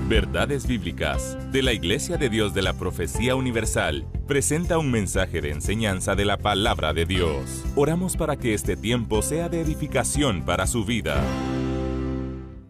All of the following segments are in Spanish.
Verdades Bíblicas, de la Iglesia de Dios de la Profecía Universal, presenta un mensaje de enseñanza de la Palabra de Dios. Oramos para que este tiempo sea de edificación para su vida.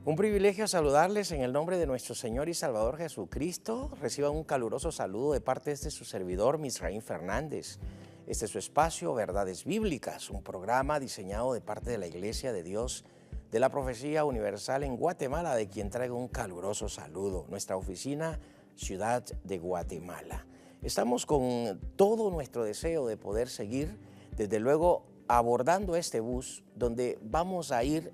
Un privilegio saludarles en el nombre de nuestro Señor y Salvador Jesucristo. Reciban un caluroso saludo de parte de su servidor, Misraín Fernández. Este es su espacio, Verdades Bíblicas, un programa diseñado de parte de la Iglesia de Dios de la Profecía Universal en Guatemala, de quien traigo un caluroso saludo. Nuestra oficina, Ciudad de Guatemala. Estamos con todo nuestro deseo de poder seguir, desde luego, abordando este bus, donde vamos a ir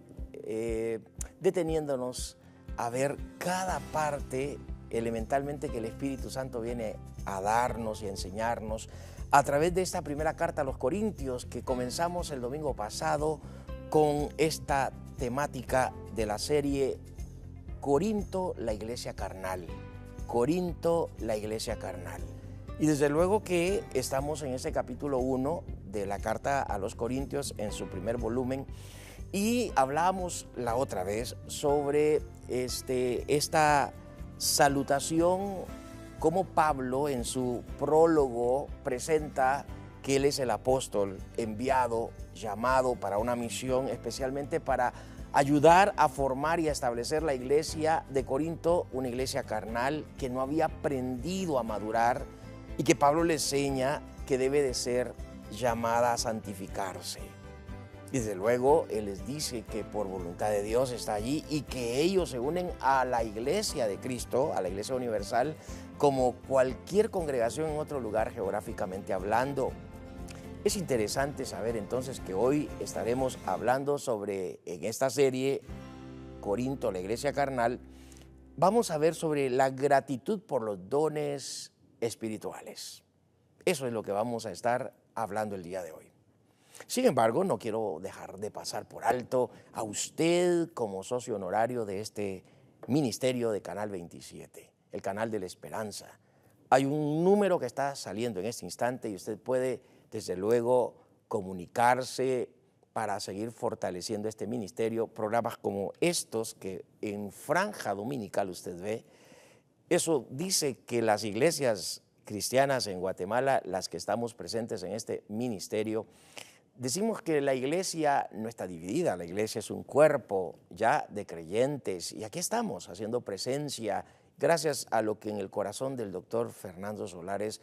deteniéndonos a ver cada parte elementalmente que el Espíritu Santo viene a darnos y a enseñarnos a través de esta primera carta a los Corintios que comenzamos el domingo pasado con esta temática de la serie Corinto, la iglesia carnal. Corinto, la iglesia carnal. Y desde luego que estamos en ese capítulo 1 de la carta a los Corintios en su primer volumen. Y hablábamos la otra vez sobre esta salutación, como Pablo en su prólogo presenta que él es el apóstol enviado, llamado para una misión, especialmente para ayudar a formar y a establecer la iglesia de Corinto, una iglesia carnal que no había aprendido a madurar y que Pablo le enseña que debe de ser llamada a santificarse. Desde luego, él les dice que por voluntad de Dios está allí y que ellos se unen a la iglesia de Cristo, a la iglesia universal, como cualquier congregación en otro lugar geográficamente hablando. Es interesante saber entonces que hoy estaremos hablando sobre, en esta serie, Corinto, la iglesia carnal, vamos a ver sobre la gratitud por los dones espirituales. Eso es lo que vamos a estar hablando el día de hoy. Sin embargo, no quiero dejar de pasar por alto a usted como socio honorario de este ministerio de Canal 27, el canal de la esperanza. Hay un número que está saliendo en este instante y usted puede, desde luego, comunicarse para seguir fortaleciendo este ministerio. Programas como estos que en franja dominical usted ve. Eso dice que las iglesias cristianas en Guatemala, las que estamos presentes en este ministerio, decimos que la iglesia no está dividida, la iglesia es un cuerpo ya de creyentes y aquí estamos haciendo presencia gracias a lo que en el corazón del doctor Fernando Solares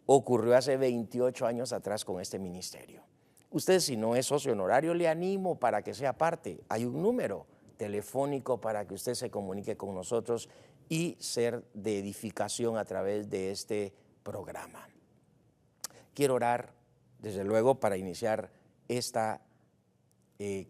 ocurrió hace 28 años atrás con este ministerio. Usted, si no es socio honorario, le animo para que sea parte. Hay un número telefónico para que usted se comunique con nosotros y ser de edificación a través de este programa. Quiero orar, desde luego, para iniciar esta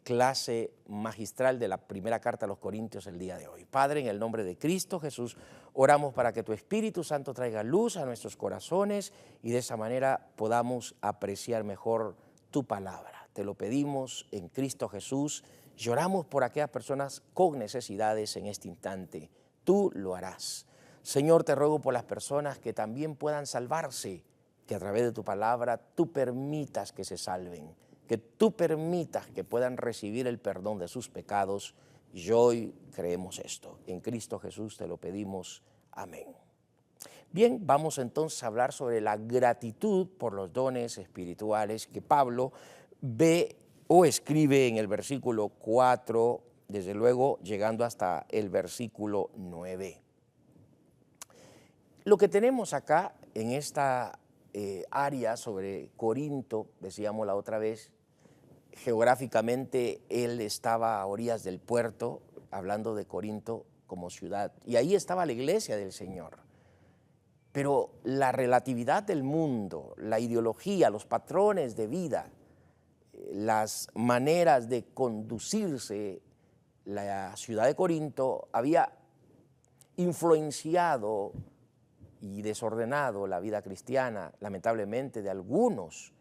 clase magistral de la primera carta a los Corintios el día de hoy. Padre, en el nombre de Cristo Jesús, oramos para que tu Espíritu Santo traiga luz a nuestros corazones y de esa manera podamos apreciar mejor tu palabra. Te lo pedimos en Cristo Jesús. Lloramos por aquellas personas con necesidades en este instante. Tú lo harás. Señor, te ruego por las personas que también puedan salvarse, que a través de tu palabra tú permitas que se salven, que tú permitas que puedan recibir el perdón de sus pecados. Y hoy creemos esto. En Cristo Jesús te lo pedimos. Amén. Bien, vamos entonces a hablar sobre la gratitud por los dones espirituales que Pablo ve o escribe en el versículo 4, desde luego llegando hasta el versículo 9. Lo que tenemos acá en esta área sobre Corinto, decíamos la otra vez, geográficamente él estaba a orillas del puerto, hablando de Corinto como ciudad, y ahí estaba la iglesia del Señor. Pero la relatividad del mundo, la ideología, los patrones de vida, las maneras de conducirse, la ciudad de Corinto había influenciado y desordenado la vida cristiana, lamentablemente, de algunos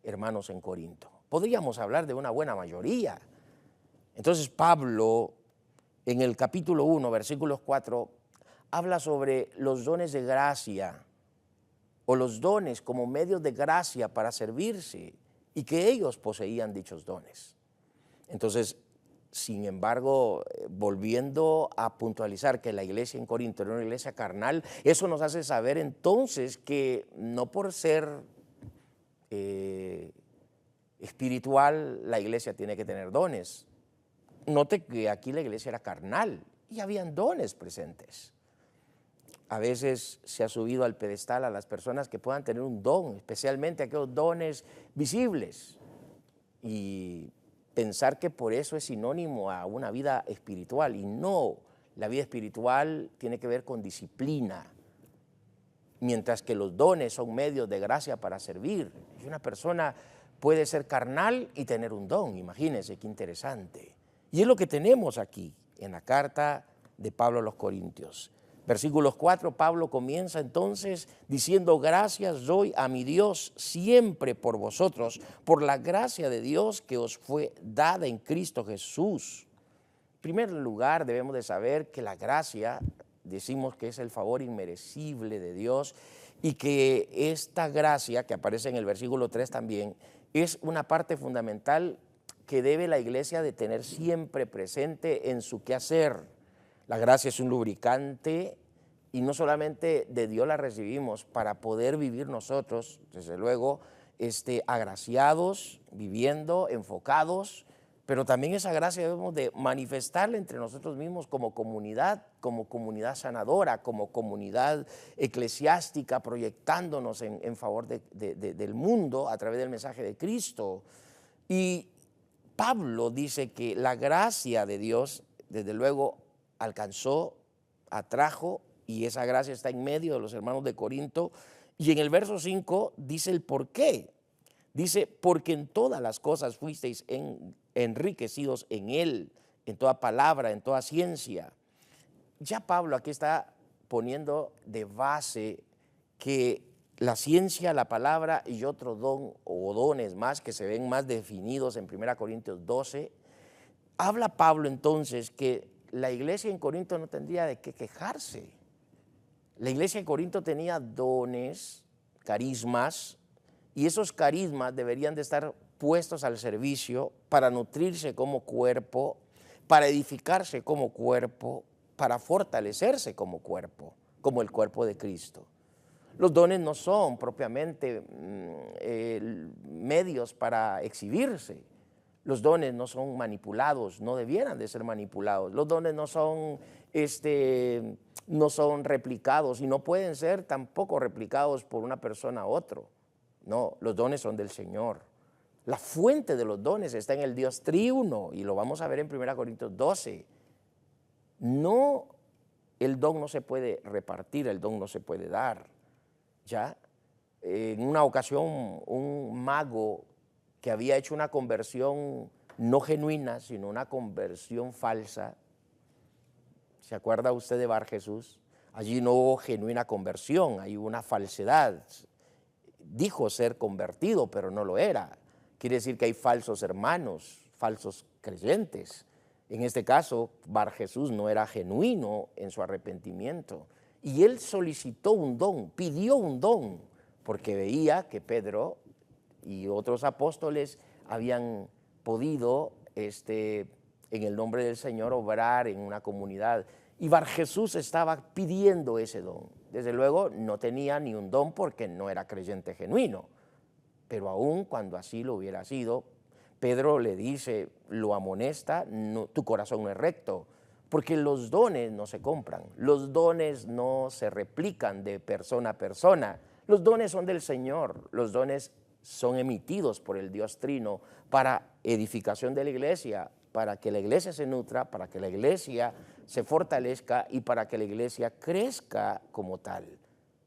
hermanos en Corinto. Podríamos hablar de una buena mayoría. Entonces Pablo, en el capítulo 1, versículos 4, habla sobre los dones de gracia o los dones como medios de gracia para servirse y que ellos poseían dichos dones. Entonces Sin embargo, volviendo a puntualizar que la iglesia en Corinto era una iglesia carnal, eso nos hace saber entonces que no por ser espiritual la iglesia tiene que tener dones. Note que aquí la iglesia era carnal y habían dones presentes. A veces se ha subido al pedestal a las personas que puedan tener un don, especialmente aquellos dones visibles, y pensar que por eso es sinónimo a una vida espiritual. Y no, la vida espiritual tiene que ver con disciplina, mientras que los dones son medios de gracia para servir. Y una persona puede ser carnal y tener un don, imagínense qué interesante. Y es lo que tenemos aquí en la carta de Pablo a los Corintios. Versículos 4, Pablo comienza entonces diciendo: gracias doy a mi Dios siempre por vosotros, por la gracia de Dios que os fue dada en Cristo Jesús. En primer lugar, debemos de saber que la gracia, decimos que es el favor inmerecible de Dios, y que esta gracia, que aparece en el versículo 3 también, es una parte fundamental que debe la iglesia de tener siempre presente en su quehacer. La gracia es un lubricante y no solamente de Dios la recibimos para poder vivir nosotros, desde luego, agraciados, viviendo, enfocados, pero también esa gracia debemos de manifestarla entre nosotros mismos como comunidad sanadora, como comunidad eclesiástica, proyectándonos en favor del mundo a través del mensaje de Cristo. Y Pablo dice que la gracia de Dios, desde luego, alcanzó, atrajo, y esa gracia está en medio de los hermanos de Corinto. Y en el verso 5 dice el por qué. Dice: porque en todas las cosas fuisteis enriquecidos en Él, en toda palabra, en toda ciencia. Ya Pablo aquí está poniendo de base que la ciencia, la palabra y otro don o dones más que se ven más definidos en 1 Corintios 12, habla Pablo entonces que la iglesia en Corinto no tendría de qué quejarse. La iglesia en Corinto tenía dones, carismas, y esos carismas deberían de estar puestos al servicio para nutrirse como cuerpo, para edificarse como cuerpo, para fortalecerse como cuerpo, como el cuerpo de Cristo. Los dones no son propiamente medios para exhibirse. Los dones no son manipulados, no debieran de ser manipulados. Los dones no son replicados y no pueden ser tampoco replicados por una persona a otro. No, los dones son del Señor. La fuente de los dones está en el Dios triuno y lo vamos a ver en 1 Corintios 12. No, el don no se puede repartir, el don no se puede dar. ¿Ya? En una ocasión un mago que había hecho una conversión no genuina, sino una conversión falsa. ¿Se acuerda usted de Bar Jesús? Allí no hubo genuina conversión, hay una falsedad. Dijo ser convertido, pero no lo era. Quiere decir que hay falsos hermanos, falsos creyentes. En este caso, Bar Jesús no era genuino en su arrepentimiento. Y él solicitó un don, pidió un don, porque veía que Pedro y otros apóstoles habían podido en el nombre del Señor obrar en una comunidad. Y Bar Jesús estaba pidiendo ese don. Desde luego no tenía ni un don porque no era creyente genuino. Pero aún cuando así lo hubiera sido, Pedro le dice, lo amonesta: no, tu corazón no es recto. Porque los dones no se compran, los dones no se replican de persona a persona. Los dones son del Señor, los dones son emitidos por el Dios Trino para edificación de la iglesia, para que la iglesia se nutra, para que la iglesia se fortalezca y para que la iglesia crezca como tal.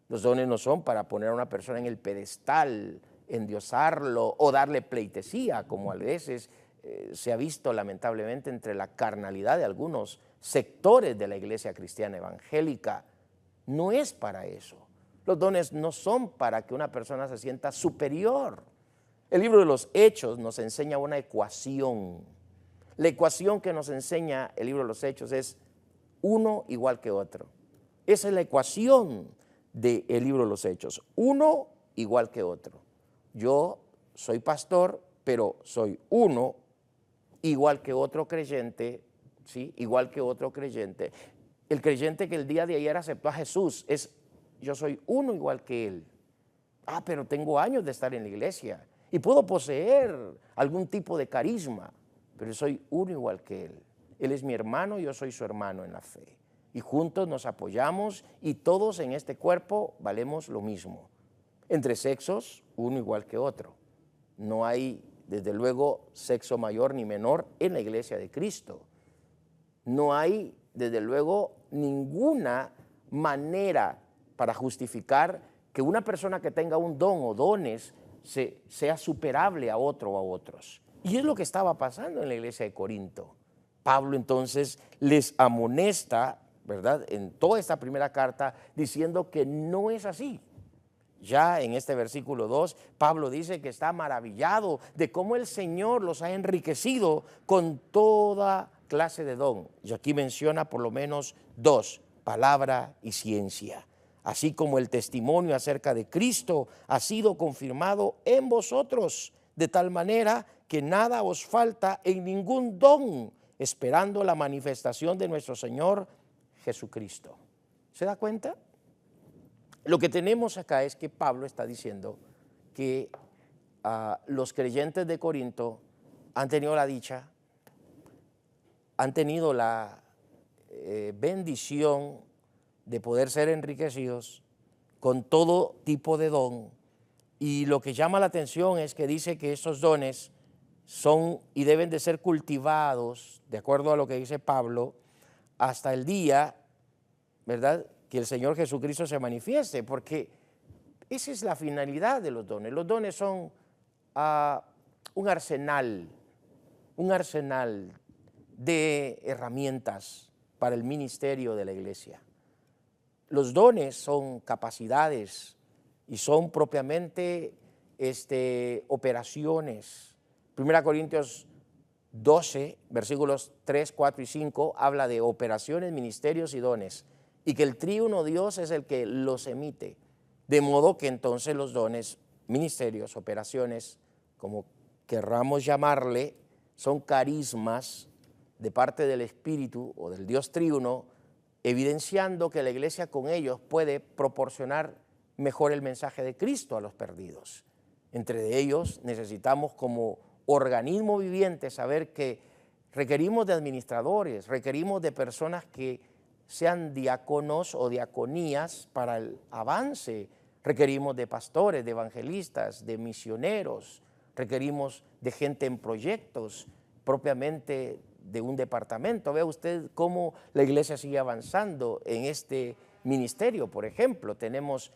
Los dones no son para poner a una persona en el pedestal, endiosarlo o darle pleitesía, como a veces se ha visto lamentablemente entre la carnalidad de algunos sectores de la iglesia cristiana evangélica. No es para eso. Los dones no son para que una persona se sienta superior. El libro de los Hechos nos enseña una ecuación. La ecuación que nos enseña el libro de los Hechos es uno igual que otro. Esa es la ecuación del libro de los Hechos. Uno igual que otro. Yo soy pastor, pero soy uno igual que otro creyente, ¿sí? Igual que otro creyente. El creyente que el día de ayer aceptó a Jesús yo soy uno igual que él. Ah, pero tengo años de estar en la iglesia y puedo poseer algún tipo de carisma, pero soy uno igual que él. Él es mi hermano, yo soy su hermano en la fe. Y juntos nos apoyamos y todos en este cuerpo valemos lo mismo. Entre sexos, uno igual que otro. No hay, desde luego, sexo mayor ni menor en la iglesia de Cristo. No hay, desde luego, ninguna manera para justificar que una persona que tenga un don o dones sea superable a otro o a otros. Y es lo que estaba pasando en la iglesia de Corinto. Pablo entonces les amonesta, ¿verdad?, en toda esta primera carta, diciendo que no es así. Ya en este versículo 2, Pablo dice que está maravillado de cómo el Señor los ha enriquecido con toda clase de don. Y aquí menciona por lo menos dos, palabra y ciencia. Así como el testimonio acerca de Cristo ha sido confirmado en vosotros, de tal manera que nada os falta en ningún don, esperando la manifestación de nuestro Señor Jesucristo. ¿Se da cuenta? Lo que tenemos acá es que Pablo está diciendo que los creyentes de Corinto han tenido la dicha, han tenido la bendición de poder ser enriquecidos con todo tipo de don. Y lo que llama la atención es que dice que esos dones son y deben de ser cultivados, de acuerdo a lo que dice Pablo, hasta el día, ¿verdad?, que el Señor Jesucristo se manifieste, porque esa es la finalidad de los dones. Los dones son un arsenal de herramientas para el ministerio de la iglesia. Los dones son capacidades y son propiamente operaciones. 1 Corintios 12, versículos 3, 4 y 5, habla de operaciones, ministerios y dones, y que el triuno Dios es el que los emite. De modo que entonces los dones, ministerios, operaciones, como querramos llamarle, son carismas de parte del Espíritu o del Dios triuno, evidenciando que la iglesia con ellos puede proporcionar mejor el mensaje de Cristo a los perdidos. Entre ellos necesitamos como organismo viviente saber que requerimos de administradores, requerimos de personas que sean diáconos o diaconías para el avance, requerimos de pastores, de evangelistas, de misioneros, requerimos de gente en proyectos, propiamente de un departamento. Vea usted cómo la iglesia sigue avanzando en este ministerio. Por ejemplo, tenemos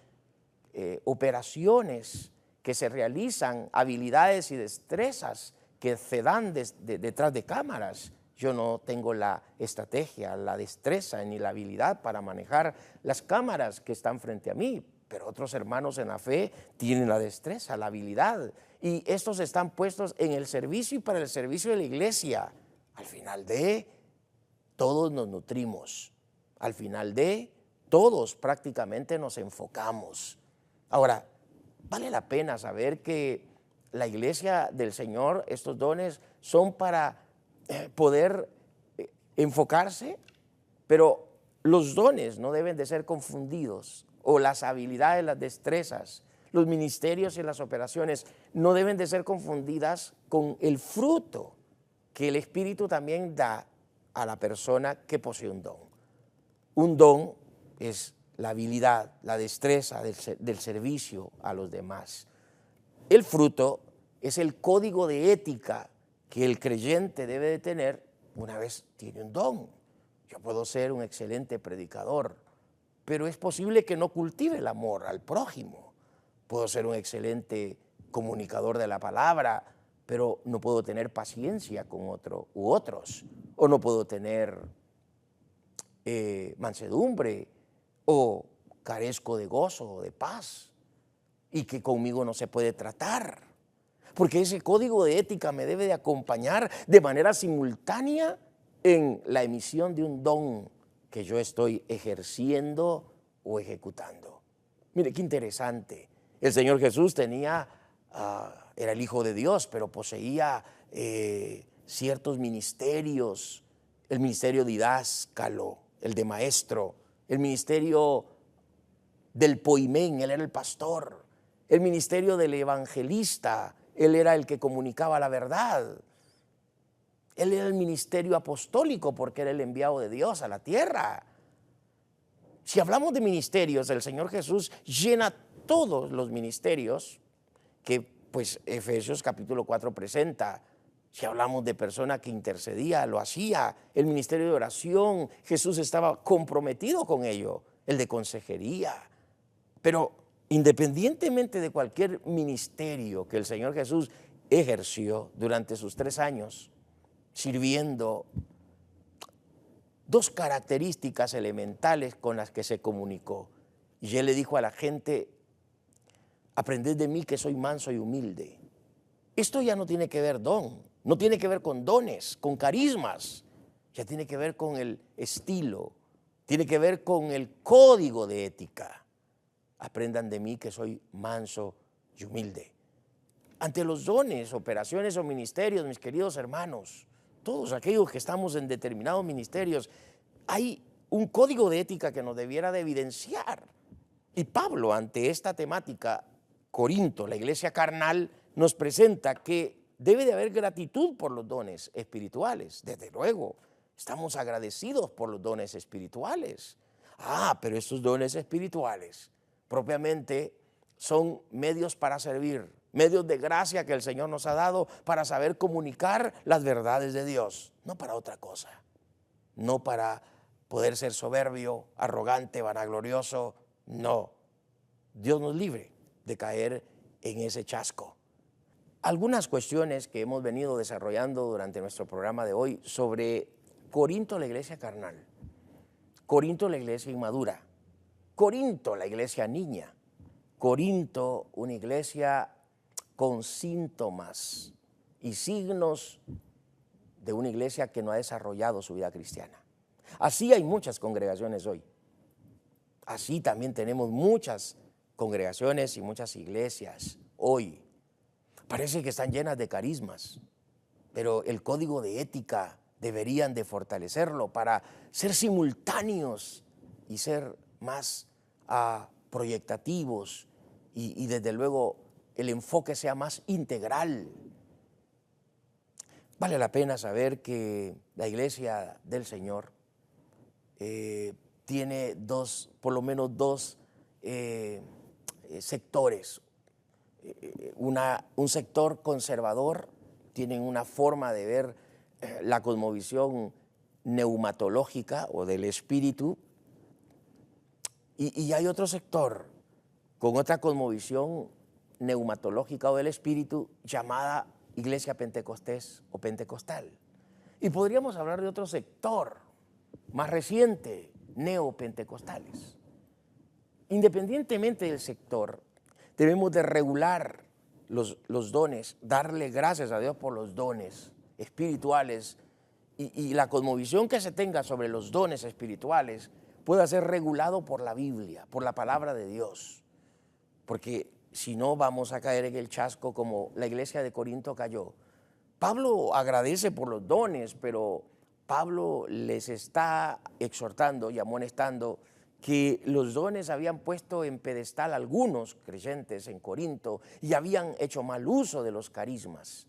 operaciones que se realizan, habilidades y destrezas que se dan detrás de cámaras. Yo no tengo la estrategia, la destreza ni la habilidad para manejar las cámaras que están frente a mí, pero otros hermanos en la fe tienen la destreza, la habilidad, y estos están puestos en el servicio y para el servicio de la iglesia. Al final todos nos nutrimos, al final todos prácticamente nos enfocamos. Ahora, vale la pena saber que la iglesia del Señor, estos dones son para poder enfocarse, pero los dones no deben de ser confundidos, o las habilidades, las destrezas, los ministerios y las operaciones no deben de ser confundidas con el fruto que el Espíritu también da a la persona que posee un don. Un don es la habilidad, la destreza del servicio a los demás. El fruto es el código de ética que el creyente debe de tener una vez tiene un don. Yo puedo ser un excelente predicador, pero es posible que no cultive el amor al prójimo. Puedo ser un excelente comunicador de la palabra, pero no puedo tener paciencia con otro u otros, o no puedo tener mansedumbre, o carezco de gozo o de paz, y que conmigo no se puede tratar, porque ese código de ética me debe de acompañar de manera simultánea en la emisión de un don que yo estoy ejerciendo o ejecutando. Mire, qué interesante. El Señor Jesús era el Hijo de Dios, pero poseía ciertos ministerios, el ministerio didáscalo, el de maestro, el ministerio del poimén, él era el pastor, el ministerio del evangelista, él era el que comunicaba la verdad. Él era el ministerio apostólico porque era el enviado de Dios a la tierra. Si hablamos de ministerios, el Señor Jesús llena todos los ministerios que pues Efesios capítulo 4 presenta. Si hablamos de persona que intercedía, lo hacía. El ministerio de oración, Jesús estaba comprometido con ello. El de consejería. Pero independientemente de cualquier ministerio que el Señor Jesús ejerció durante sus 3 años, sirviendo, dos características elementales con las que se comunicó. Y él le dijo a la gente: aprended de mí que soy manso y humilde. Esto ya no tiene que ver no tiene que ver con dones, con carismas, ya tiene que ver con el estilo, tiene que ver con el código de ética. Aprendan de mí que soy manso y humilde. Ante los dones, operaciones o ministerios, mis queridos hermanos, todos aquellos que estamos en determinados ministerios, hay un código de ética que nos debiera de evidenciar. Y Pablo, ante esta temática, Corinto, la iglesia carnal, nos presenta que debe de haber gratitud por los dones espirituales. Desde luego, estamos agradecidos por los dones espirituales. Pero estos dones espirituales propiamente son medios para servir, medios de gracia que el Señor nos ha dado para saber comunicar las verdades de Dios, no para otra cosa, no para poder ser soberbio, arrogante, vanaglorioso, no. Dios nos libre de caer en ese chasco. Algunas cuestiones que hemos venido desarrollando durante nuestro programa de hoy sobre Corinto, la iglesia carnal, Corinto, la iglesia inmadura, Corinto, la iglesia niña, Corinto, una iglesia con síntomas y signos de una iglesia que no ha desarrollado su vida cristiana. Así hay muchas congregaciones hoy. Así también tenemos muchas congregaciones y muchas iglesias hoy. Parece que están llenas de carismas, pero el código de ética deberían de fortalecerlo para ser simultáneos y ser más proyectativos y desde luego el enfoque sea más integral. Vale la pena saber que la iglesia del Señor tiene por lo menos dos sectores. Un sector conservador, tienen una forma de ver la cosmovisión neumatológica o del espíritu, y hay otro sector con otra cosmovisión neumatológica o del espíritu llamada iglesia pentecostés o pentecostal. Y podríamos hablar de otro sector más reciente, neopentecostales. Independientemente del sector, debemos de regular los dones, darle gracias a Dios por los dones espirituales y la cosmovisión que se tenga sobre los dones espirituales pueda ser regulado por la Biblia, por la palabra de Dios. Porque si no vamos a caer en el chasco como la iglesia de Corinto cayó. Pablo agradece por los dones, pero Pablo les está exhortando y amonestando que los dones habían puesto en pedestal a algunos creyentes en Corinto y habían hecho mal uso de los carismas,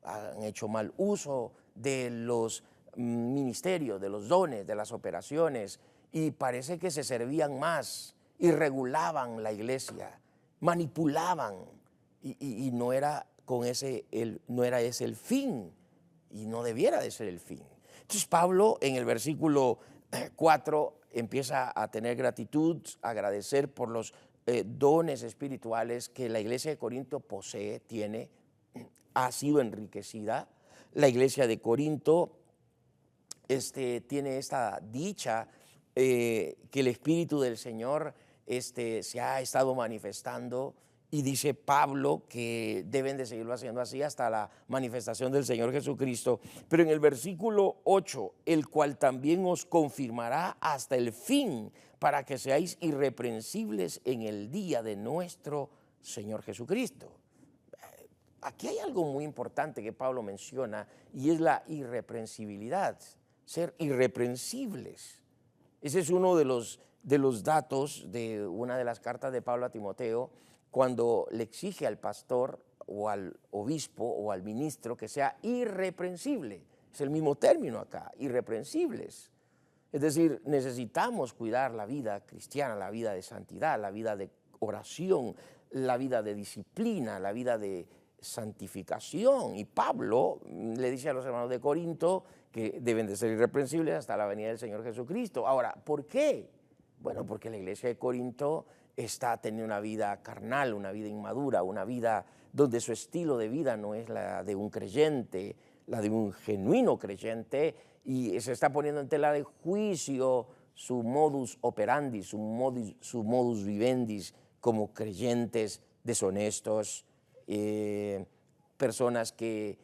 han hecho mal uso de los ministerios, de los dones, de las operaciones, y parece que se servían más y regulaban la iglesia, manipulaban, y no era ese el fin, y no debiera de ser el fin. Entonces Pablo en el versículo 4 empieza a tener gratitud, a agradecer por los dones espirituales que la iglesia de Corinto posee, tiene, ha sido enriquecida. La iglesia de Corinto tiene esta dicha que el Espíritu del Señor se ha estado manifestando, y dice Pablo que deben de seguirlo haciendo así hasta la manifestación del Señor Jesucristo. Pero en el versículo 8, el cual también os confirmará hasta el fin, para que seáis irreprensibles en el día de nuestro Señor Jesucristo. aquí hay algo muy importante que Pablo menciona y es la irreprensibilidad, ser irreprensibles. Ese es uno de los datos de una de las cartas de Pablo a Timoteo, cuando le exige al pastor o al obispo o al ministro que sea irreprensible. Es el mismo término acá, irreprensibles. Es decir, necesitamos cuidar la vida cristiana, la vida de santidad, la vida de oración, la vida de disciplina, la vida de santificación. Y Pablo le dice a los hermanos de Corinto que deben de ser irreprensibles hasta la venida del Señor Jesucristo. Ahora, ¿por qué? Bueno, porque la iglesia de Corinto está teniendo una vida carnal, una vida inmadura, una vida donde su estilo de vida no es la de un creyente, la de un genuino creyente, y se está poniendo en tela de juicio su modus operandi, su modus vivendi como creyentes deshonestos, personas que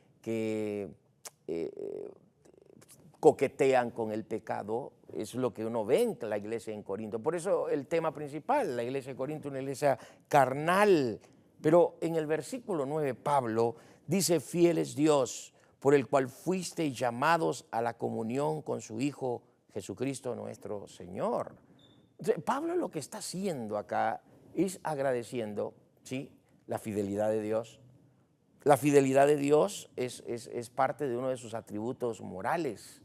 coquetean con el pecado. Es lo que uno ve en la iglesia en Corinto. Por eso el tema principal, la iglesia de Corinto, una iglesia carnal. Pero en el versículo 9 Pablo dice: fiel es Dios, por el cual fuisteis llamados a la comunión con su Hijo Jesucristo nuestro Señor. Entonces, Pablo lo que está haciendo acá es agradeciendo, ¿sí?, la fidelidad de Dios. La fidelidad de Dios es parte de uno de sus atributos morales.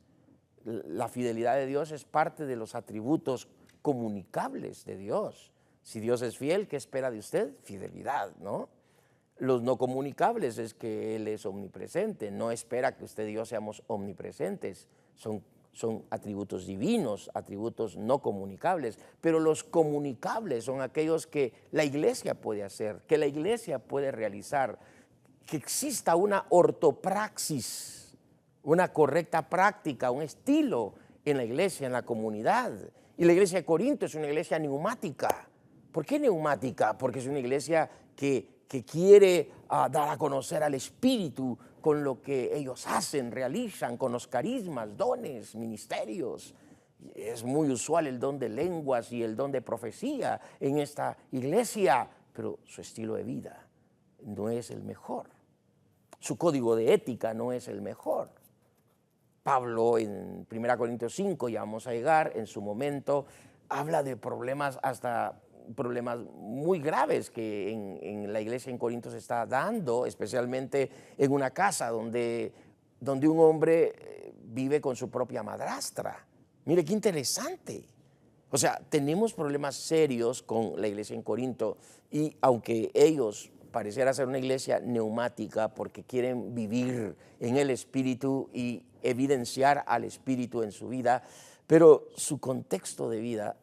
La fidelidad de Dios es parte de los atributos comunicables de Dios. Si Dios es fiel, ¿qué espera de usted? Fidelidad, ¿no? Los no comunicables es que Él es omnipresente. No espera que usted y yo seamos omnipresentes. Son atributos divinos, atributos no comunicables. Pero los comunicables son aquellos que la iglesia puede hacer, que la iglesia puede realizar, que exista una ortopraxis, una correcta práctica, un estilo en la iglesia, en la comunidad. Y la iglesia de Corinto es una iglesia neumática. ¿Por qué neumática? Porque es una iglesia que quiere dar a conocer al Espíritu con lo que ellos hacen, realizan, con los carismas, dones, ministerios. Es muy usual el don de lenguas y el don de profecía en esta iglesia, pero su estilo de vida no es el mejor. Su código de ética no es el mejor. Pablo en 1 Corintios 5, ya vamos a llegar, en su momento habla de problemas, hasta problemas muy graves que en la iglesia en Corinto se está dando, especialmente en una casa donde un hombre vive con su propia madrastra. Mire qué interesante. O sea, tenemos problemas serios con la iglesia en Corinto, y aunque ellos pareciera ser una iglesia neumática porque quieren vivir en el Espíritu y evidenciar al Espíritu en su vida, pero su contexto de vida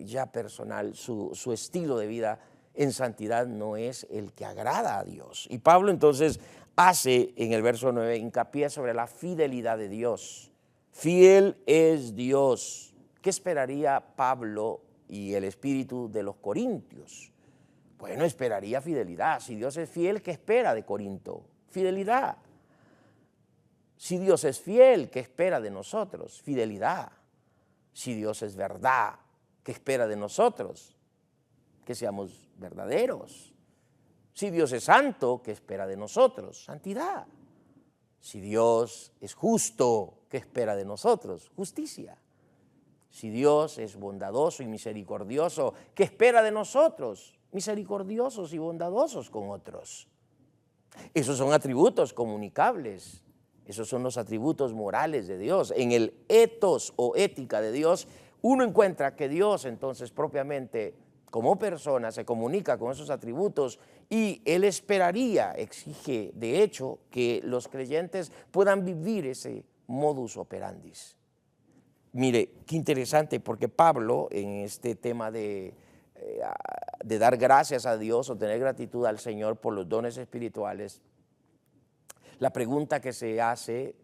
ya personal, su estilo de vida en santidad no es el que agrada a Dios. Y Pablo entonces hace en el verso 9 hincapié sobre la fidelidad de Dios. Fiel es Dios. ¿Qué esperaría Pablo y el espíritu de los corintios? Bueno, esperaría fidelidad. Si Dios es fiel, ¿qué espera de Corinto? Fidelidad. Si Dios es fiel, ¿qué espera de nosotros? Fidelidad. Si Dios es verdad, ¿qué espera de nosotros? Que seamos verdaderos. Si Dios es santo, ¿qué espera de nosotros? Santidad. Si Dios es justo, ¿qué espera de nosotros? Justicia. Si Dios es bondadoso y misericordioso, ¿qué espera de nosotros? Misericordiosos y bondadosos con otros. Esos son atributos comunicables. Esos son los atributos morales de Dios. En el etos o ética de Dios, uno encuentra que Dios entonces propiamente como persona se comunica con esos atributos, y Él esperaría, exige de hecho, que los creyentes puedan vivir ese modus operandi. Mire, qué interesante, porque Pablo en este tema de dar gracias a Dios o tener gratitud al Señor por los dones espirituales, la pregunta que se hace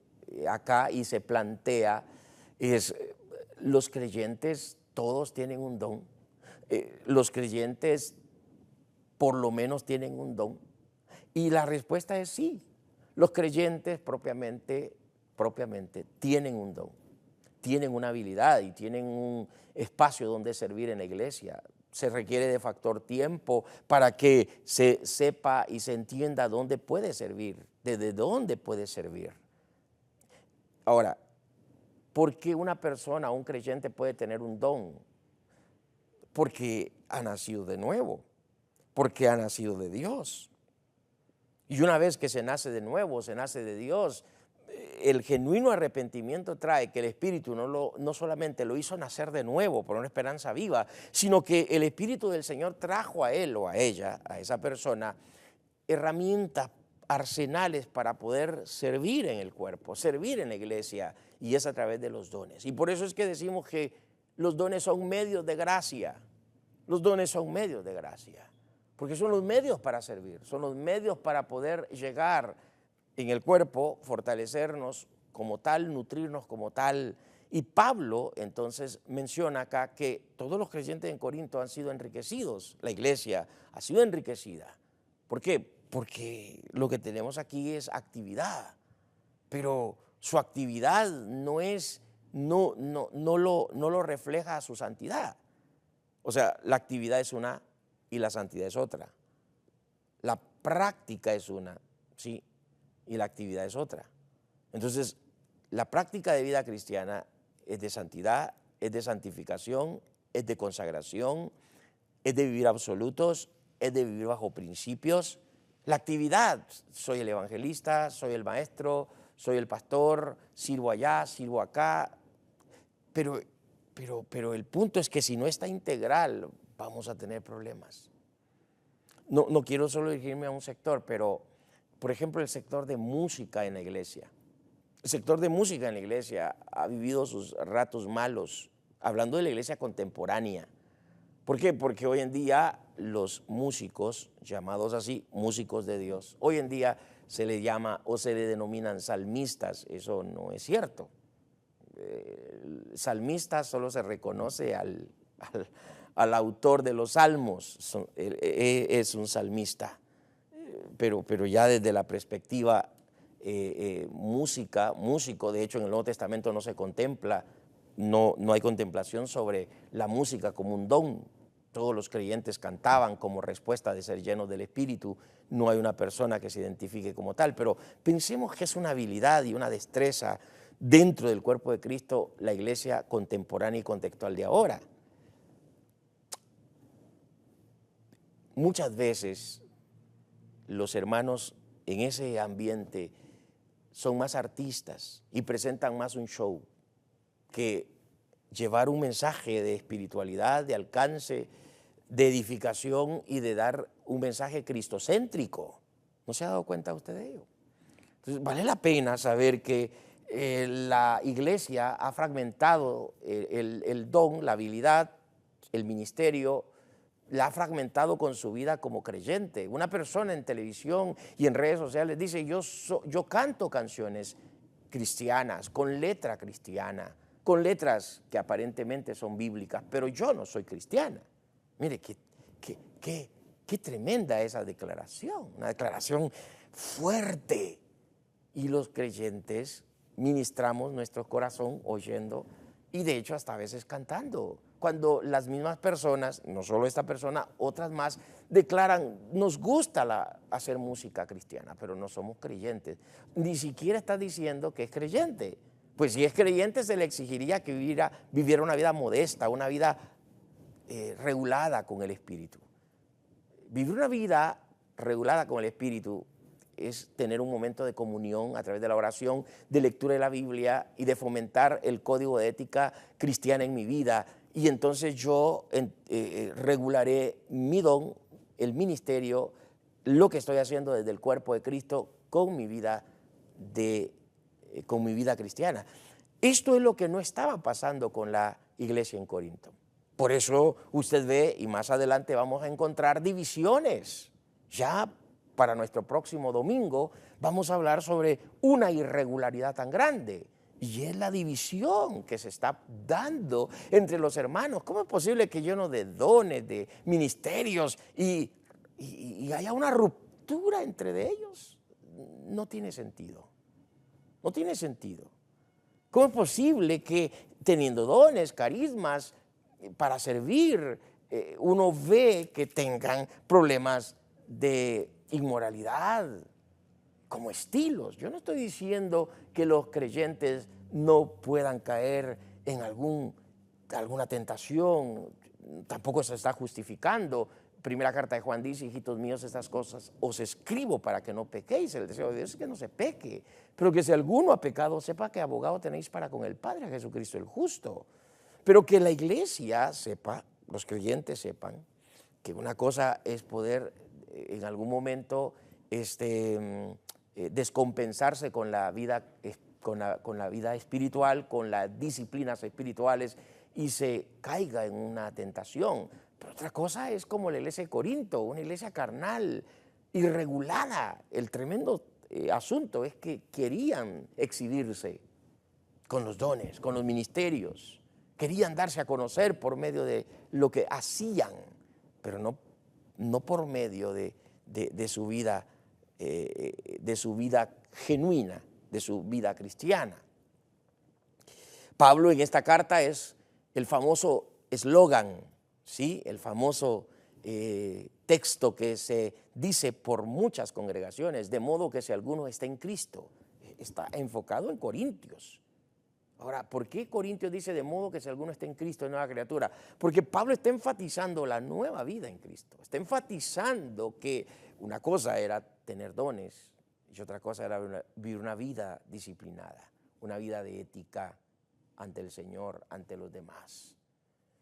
acá y se plantea es: ¿los creyentes todos tienen un don? ¿Los creyentes por lo menos tienen un don? Y la respuesta es sí. Los creyentes propiamente tienen un don, tienen una habilidad y tienen un espacio donde servir en la iglesia. se requiere de factor tiempo para que se sepa y se entienda dónde puede servir, desde dónde puede servir. Ahora, ¿por qué una persona, un creyente puede tener un don? Porque ha nacido de nuevo, porque ha nacido de Dios. Y una vez que se nace de nuevo, se nace de Dios, el genuino arrepentimiento trae que el Espíritu no solamente lo hizo nacer de nuevo por una esperanza viva, sino que el Espíritu del Señor trajo a él o a ella, a esa persona, herramientas, arsenales para poder servir en el cuerpo, servir en la iglesia, y es a través de los dones. Y por eso es que decimos que los dones son medios de gracia. Los dones son medios de gracia, porque son los medios para servir, son los medios para poder llegar en el cuerpo, fortalecernos como tal, nutrirnos como tal. Y Pablo entonces menciona acá que todos los creyentes en Corinto han sido enriquecidos, la iglesia ha sido enriquecida. ¿Por qué? Porque lo que tenemos aquí es actividad, pero su actividad no lo refleja a su santidad. O sea, la actividad es una y la santidad es otra. La práctica es una, sí, y la actividad es otra. Entonces, la práctica de vida cristiana es de santidad, es de santificación, es de consagración, es de vivir absolutos, es de vivir bajo principios. La actividad, soy el evangelista, soy el maestro, soy el pastor, sirvo allá, sirvo acá, pero el punto es que si no está integral, vamos a tener problemas. No quiero solo dirigirme a un sector, pero, por ejemplo, el sector de música en la iglesia. El sector de música en la iglesia ha vivido sus ratos malos, hablando de la iglesia contemporánea. ¿Por qué? Porque hoy en día los músicos, llamados así, músicos de Dios, hoy en día se les llama o se les denominan salmistas. Eso no es cierto. Salmista solo se reconoce al autor de los salmos, es un salmista, pero ya desde la perspectiva músico, de hecho en el Nuevo Testamento no se contempla, no hay contemplación sobre la música como un don. Todos los creyentes cantaban como respuesta de ser llenos del Espíritu, no hay una persona que se identifique como tal, pero pensemos que es una habilidad y una destreza dentro del cuerpo de Cristo, la iglesia contemporánea y contextual de ahora. Muchas veces los hermanos en ese ambiente son más artistas y presentan más un show que llevar un mensaje de espiritualidad, de alcance, de edificación y de dar un mensaje cristocéntrico. ¿No se ha dado cuenta usted de ello? Entonces, vale la pena saber que la iglesia ha fragmentado el don, la habilidad, el ministerio, la ha fragmentado con su vida como creyente. Una persona en televisión y en redes sociales dice, yo canto canciones cristianas, con letra cristiana, con letras que aparentemente son bíblicas, pero yo no soy cristiana. Mire, qué tremenda esa declaración, una declaración fuerte. Y los creyentes ministramos nuestro corazón oyendo y de hecho hasta a veces cantando. Cuando las mismas personas, no solo esta persona, otras más, declaran, nos gusta hacer música cristiana, pero no somos creyentes. Ni siquiera está diciendo que es creyente. Pues si es creyente se le exigiría que viviera una vida modesta, una vida regulada con el Espíritu. Vivir una vida regulada con el Espíritu es tener un momento de comunión a través de la oración, de lectura de la Biblia y de fomentar el código de ética cristiana en mi vida. Y entonces yo regularé mi don, el ministerio, lo que estoy haciendo desde el cuerpo de Cristo con mi vida cristiana. Esto es lo que no estaba pasando con la iglesia en Corinto. Por eso usted ve, y más adelante vamos a encontrar divisiones. Ya para nuestro próximo domingo vamos a hablar sobre una irregularidad tan grande. Y es la división que se está dando entre los hermanos. ¿Cómo es posible que lleno de dones, de ministerios, y haya una ruptura entre ellos? No tiene sentido. No tiene sentido. ¿Cómo es posible que teniendo dones, carismas para servir, uno ve que tengan problemas de inmoralidad como estilos. Yo no estoy diciendo que los creyentes no puedan caer en alguna tentación, tampoco se está justificando. Primera carta de Juan dice, hijitos míos, estas cosas os escribo para que no pequéis. El deseo de Dios es que no se peque, pero que si alguno ha pecado, sepa que abogado tenéis para con el Padre, a Jesucristo el justo. Pero que la iglesia sepa, los creyentes sepan, que una cosa es poder en algún momento descompensarse con la vida espiritual, con las disciplinas espirituales y se caiga en una tentación. Pero otra cosa es como la iglesia de Corinto, una iglesia carnal, irregulada. El tremendo asunto es que querían exhibirse con los dones, con los ministerios. Querían darse a conocer por medio de lo que hacían, pero no por medio de su vida genuina, de su vida cristiana. Pablo en esta carta es el famoso eslogan, ¿sí? El famoso texto que se dice por muchas congregaciones, de modo que si alguno está en Cristo, está enfocado en Corintios. Ahora, ¿por qué Corintios dice de modo que si alguno está en Cristo es nueva criatura? Porque Pablo está enfatizando la nueva vida en Cristo, está enfatizando que una cosa era tener dones y otra cosa era vivir una vida disciplinada, una vida de ética ante el Señor, ante los demás.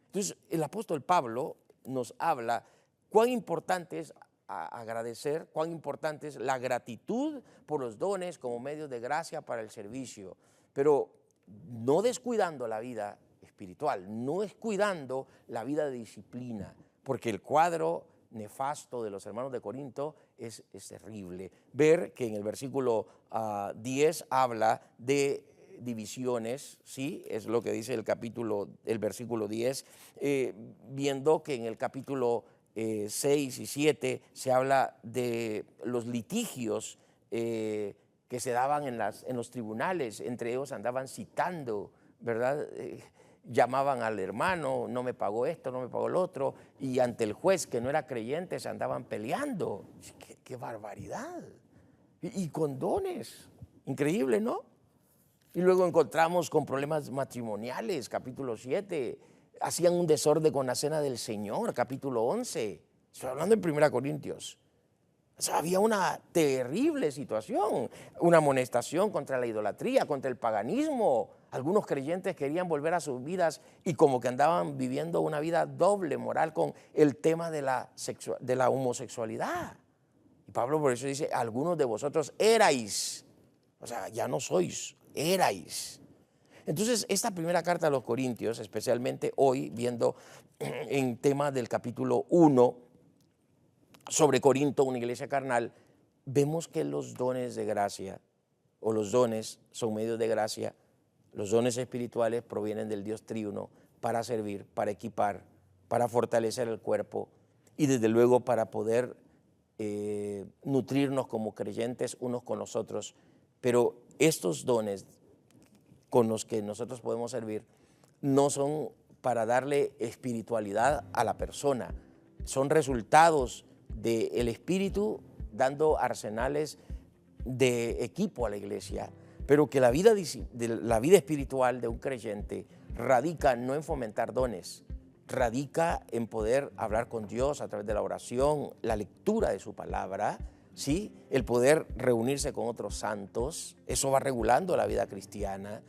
Entonces, el apóstol Pablo nos habla cuán importante es agradecer, cuán importante es la gratitud por los dones como medios de gracia para el servicio, pero no descuidando la vida espiritual, no descuidando la vida de disciplina, porque el cuadro nefasto de los hermanos de Corinto es terrible. Ver que en el versículo 10 habla de divisiones, ¿sí? Es lo que dice el versículo 10, viendo que en el capítulo 6 y 7 se habla de los litigios que se daban en los tribunales, entre ellos andaban citando, ¿verdad? Llamaban al hermano, no me pagó esto, no me pagó el otro, y ante el juez que no era creyente se andaban peleando. ¡Qué barbaridad! Y con dones, increíble, ¿no? Y luego encontramos con problemas matrimoniales, capítulo 7, hacían un desorden con la cena del Señor, capítulo 11, estoy hablando en 1 Corintios. O sea, había una terrible situación, una amonestación contra la idolatría, contra el paganismo. Algunos creyentes querían volver a sus vidas y como que andaban viviendo una vida doble moral con el tema de la homosexualidad. Y Pablo por eso dice, algunos de vosotros erais, o sea, ya no sois, erais. Entonces, esta primera carta a los Corintios, especialmente hoy, viendo en tema del capítulo 1, sobre Corinto, una iglesia carnal, vemos que los dones de gracia, o los dones son medios de gracia, los dones espirituales provienen del Dios triuno para servir, para equipar, para fortalecer el cuerpo y desde luego para poder nutrirnos como creyentes unos con los otros. Pero estos dones con los que nosotros podemos servir no son para darle espiritualidad a la persona, son resultados del Espíritu dando arsenales de equipo a la iglesia, pero que la vida espiritual de un creyente radica no en fomentar dones, radica en poder hablar con Dios a través de la oración, la lectura de su palabra, ¿sí? El poder reunirse con otros santos, eso va regulando la vida cristiana,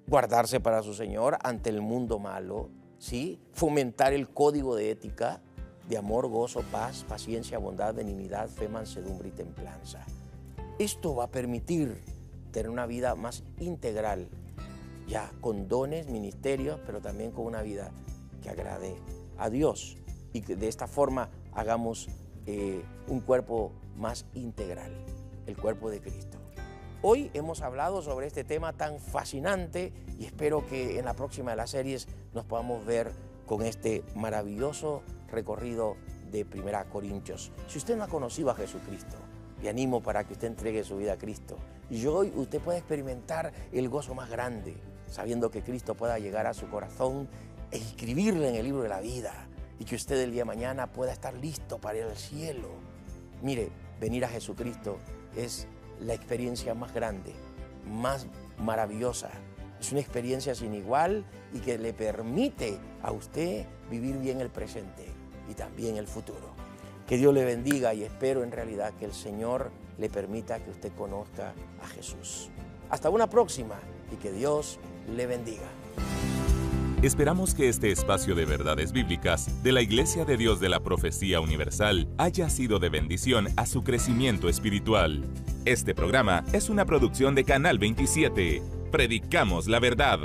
guardarse para su Señor ante el mundo malo, ¿sí? Fomentar el código de ética, de amor, gozo, paz, paciencia, bondad, benignidad, fe, mansedumbre y templanza. Esto va a permitir tener una vida más integral, ya con dones, ministerios, pero también con una vida que agrade a Dios y que de esta forma hagamos un cuerpo más integral, el cuerpo de Cristo. Hoy hemos hablado sobre este tema tan fascinante y espero que en la próxima de las series nos podamos ver con este maravilloso recorrido de 1 Corintios. Si usted no ha conocido a Jesucristo, le animo para que usted entregue su vida a Cristo. Y hoy usted puede experimentar el gozo más grande, sabiendo que Cristo pueda llegar a su corazón e inscribirle en el libro de la vida y que usted el día de mañana pueda estar listo para ir al cielo. Mire, venir a Jesucristo es la experiencia más grande, más maravillosa. Es una experiencia sin igual y que le permite a usted vivir bien el presente y también el futuro. Que Dios le bendiga y espero en realidad que el Señor le permita que usted conozca a Jesús. Hasta una próxima y que Dios le bendiga. Esperamos que este espacio de verdades bíblicas de la Iglesia de Dios de la Profecía Universal haya sido de bendición a su crecimiento espiritual. Este programa es una producción de Canal 27. Predicamos la verdad.